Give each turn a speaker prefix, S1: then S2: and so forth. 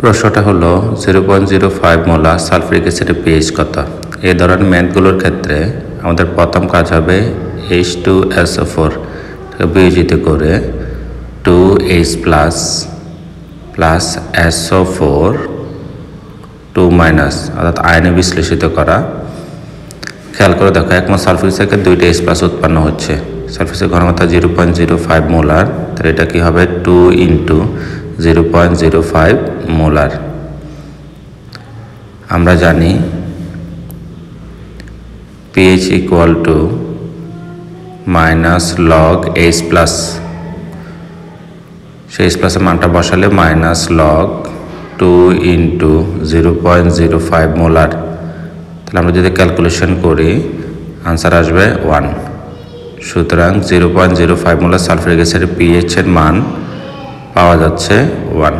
S1: প্রশ্নটা হলো 0.05 molar sulphuric অ্যাসিডের পিএইচ কত। এই ধরনের ম্যাথগুলোর ক্ষেত্রে আমাদের প্রথম কাজ হবে H2SO4 বিয়োজিত করে 2H প্লাস SO4 2- অর্থাৎ আয়নে বিশ্লেষিত করা। খেয়াল করে দেখো, এক মোল সালফিউরিক থেকে 2টা H+ উৎপন্ন হচ্ছে। সালফিউরিক ঘনমাত্রা 0.05 মোলার, তাহলে এটা কি হবে 2 × 0.05 মোলার। আমরা জানি pH = log H+, সেই H+ এর মানটা বসালে -log 2 × 0.05 মোলার। তাহলে আমরা যদি ক্যালকুলেশন করি আনসার আসবে 1। সুতরাং 0.05 মোলার সালফিউরিক অ্যাসিডের পিএইচ এর মান পাওয়া যাচ্ছে 1।